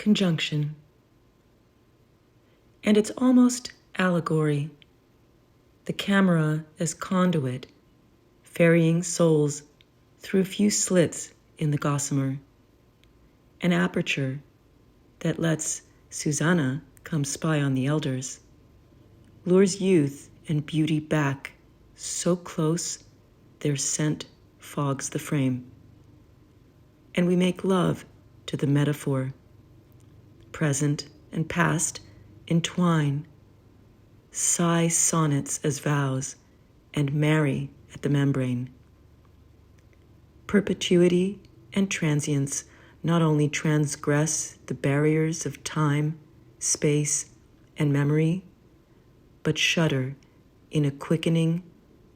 conjunction. And it's almost allegory. The camera as conduit, ferrying souls through a few slits in the gossamer, an aperture that lets Susanna come spy on the elders, lures youth and beauty back so close their scent fogs the frame. And we make love to the metaphor. Present and past entwine, sigh sonnets as vows, and marry at the membrane. Perpetuity and transience not only transgress the barriers of time, space, and memory, but shudder in a quickening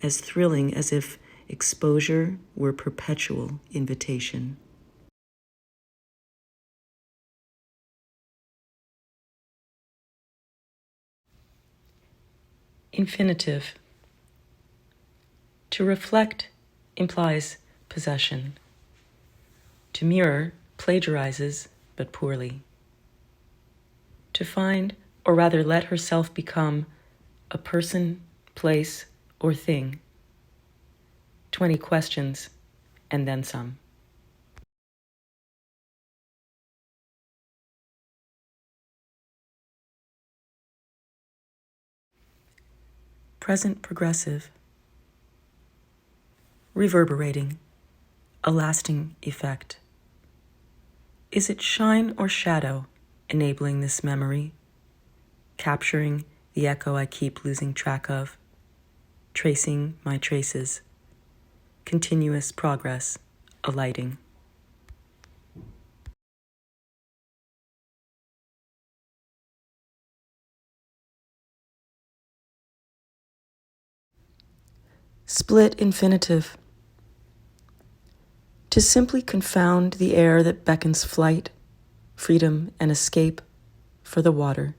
as thrilling as if exposure were perpetual invitation. Infinitive. To reflect implies possession. To mirror plagiarizes, but poorly. To find, or rather let herself become, a person, place, or thing. 20 questions, and then some. Present progressive. Reverberating, a lasting effect. Is it shine or shadow enabling this memory, capturing the echo I keep losing track of, tracing my traces, continuous progress, alighting. Split infinitive. To simply confound the air that beckons flight, freedom, and escape for the water.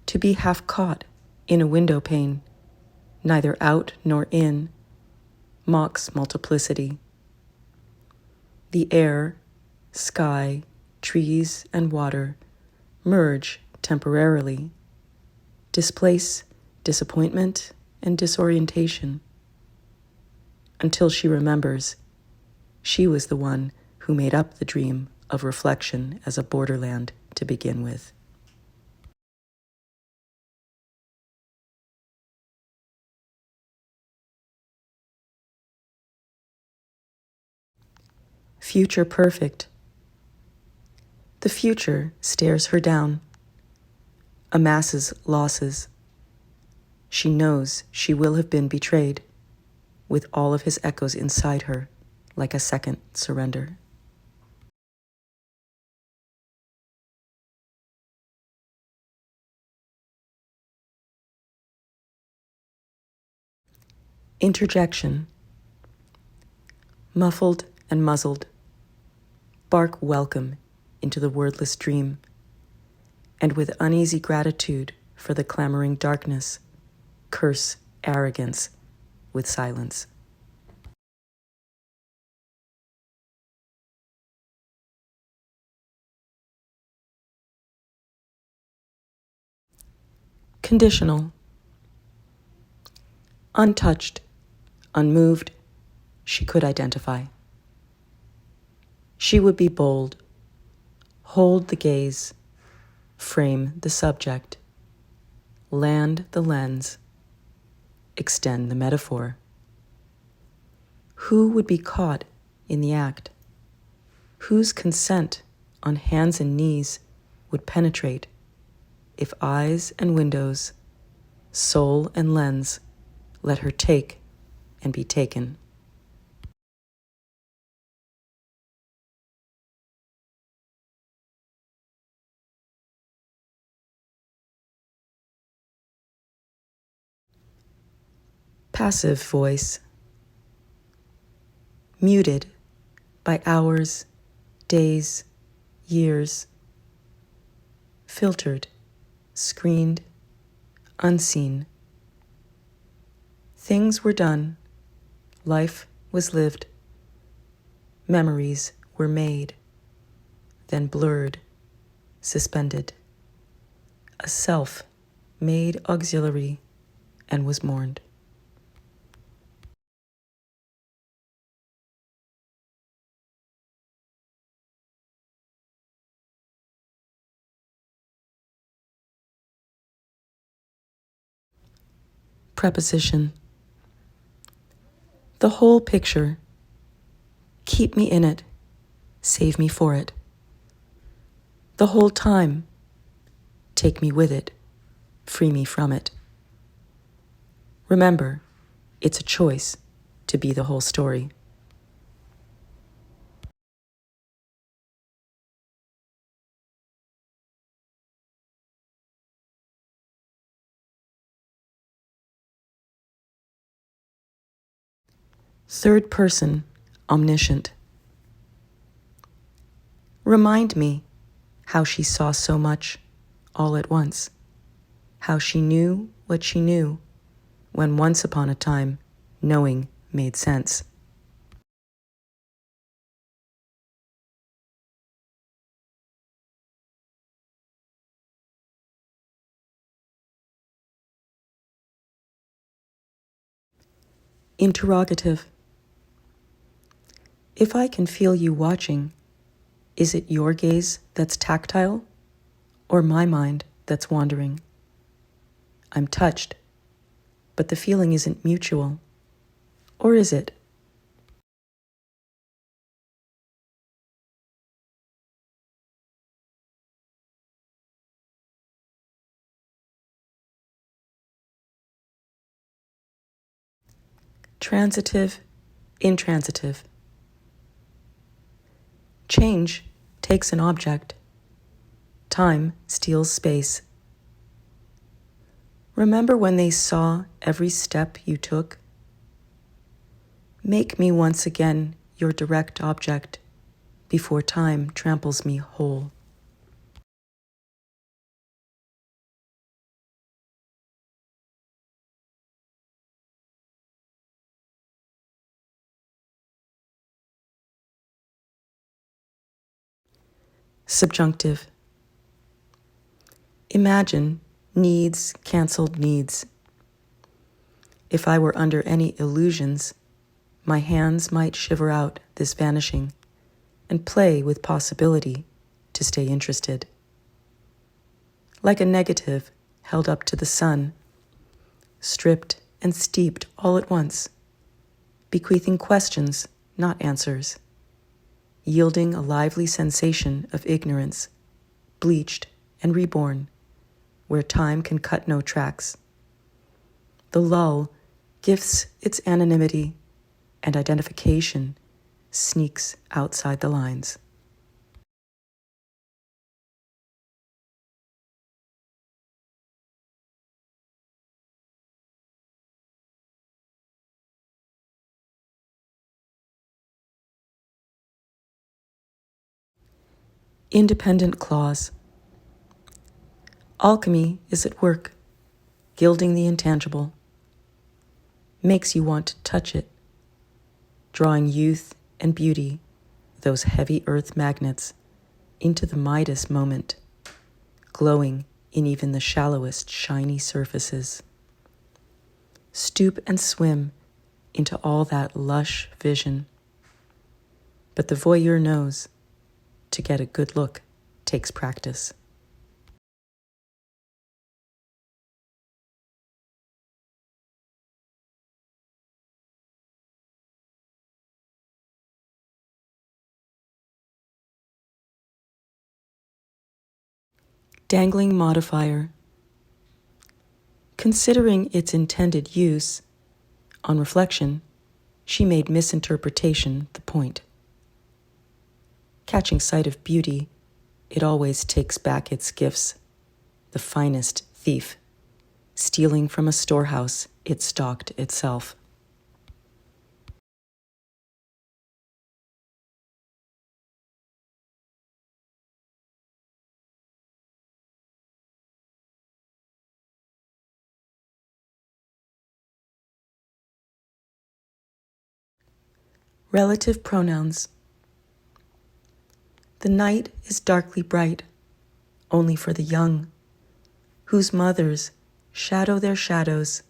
To be half caught in a window pane, neither out nor in, mocks multiplicity. The air, sky, trees, and water merge temporarily, displace disappointment and disorientation, until she remembers she was the one who made up the dream of reflection as a borderland to begin with. Future perfect. The future stares her down, amasses losses. She knows she will have been betrayed, with all of his echoes inside her, like a second surrender. Interjection. Muffled and muzzled, bark welcome into the wordless dream, and with uneasy gratitude for the clamoring darkness, curse arrogance with silence. Conditional. Untouched, unmoved, she could identify. She would be bold, hold the gaze, frame the subject, land the lens, extend the metaphor. Who would be caught in the act? Whose consent on hands and knees would penetrate if eyes and windows, soul and lens let her take and be taken? Passive voice. Muted by hours, days, years. Filtered, screened, unseen. Things were done, life was lived, memories were made, then blurred suspended, a self made auxiliary and was mourned. Preposition. The whole picture. Keep me in it. Save me for it. The whole time. Take me with it. Free me from it. Remember, it's a choice to be the whole story. Third person, omniscient. Remind me how she saw so much all at once, how she knew what she knew when once upon a time knowing made sense. Interrogative. If I can feel you watching, is it your gaze that's tactile or my mind that's wandering? I'm touched, but the feeling isn't mutual. Or is it? Transitive, intransitive. Change takes an object. Time steals space. Remember when they saw every step you took? Make me once again your direct object before time tramples me whole. Subjunctive. Imagine needs canceled needs. If I were under any illusions, my hands might shiver out this vanishing and play with possibility to stay interested. Like a negative held up to the sun, stripped and steeped all at once, bequeathing questions, not answers, yielding a lively sensation of ignorance, bleached and reborn, where time can cut no tracks. The lull gifts its anonymity, and identification sneaks outside the lines. Independent clause. Alchemy is at work, gilding the intangible. Makes you want to touch it, drawing youth and beauty, those heavy earth magnets, into the Midas moment, glowing in even the shallowest shiny surfaces. Stoop and swim into all that lush vision. But the voyeur knows, to get a good look takes practice. Dangling modifier. Considering its intended use, on reflection, she made misinterpretation the point. Catching sight of beauty, it always takes back its gifts, the finest thief, stealing from a storehouse it stocked itself. Relative pronouns. The night is darkly bright. only for the young, whose mothers shadow their shadows,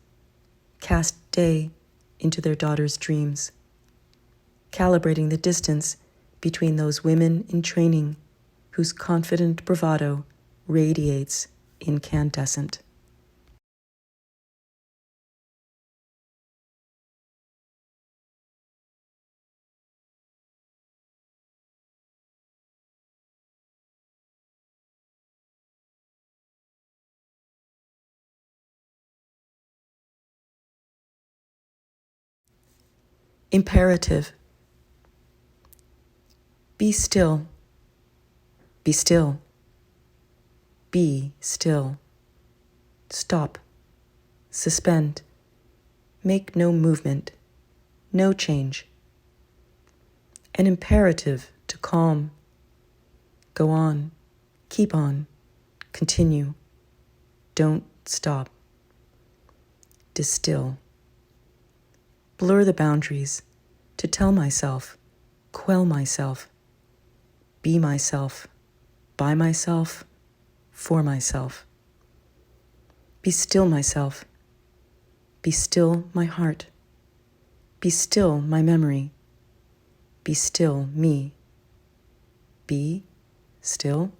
cast day into their daughters' dreams, calibrating the distance between those women in training whose confident bravado radiates incandescent. Imperative. Be still. Be still. Be still. Stop. Suspend. Make no movement. No change. An imperative to calm. Go on. Keep on. Continue. Don't stop. Distill. Blur the boundaries to tell myself, quell myself, be myself, by myself, for myself. Be still myself. Be still my heart. Be still my memory. Be still me. Be still.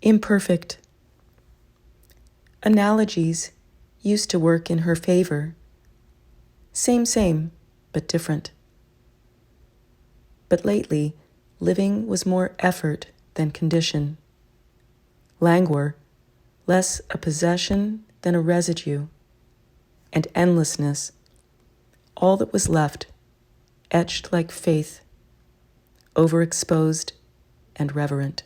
Imperfect. Analogies used to work in her favor. Same, but different. But lately, living was more effort than condition. Languor, less a possession than a residue. And endlessness, all that was left, etched like faith, overexposed and reverent.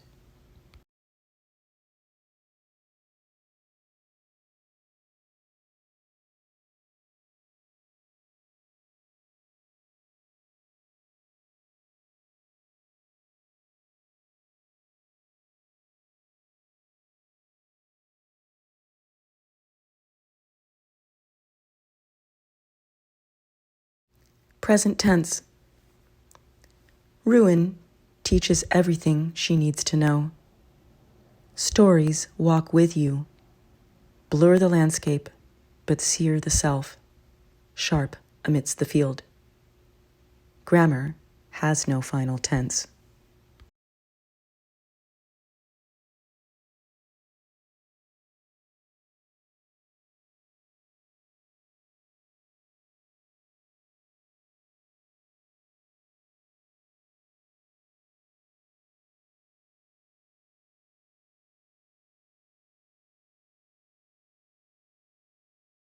Present tense. Ruin teaches everything she needs to know. Stories walk with you, blur the landscape, but sear the self, sharp amidst the field. Grammar has no final tense.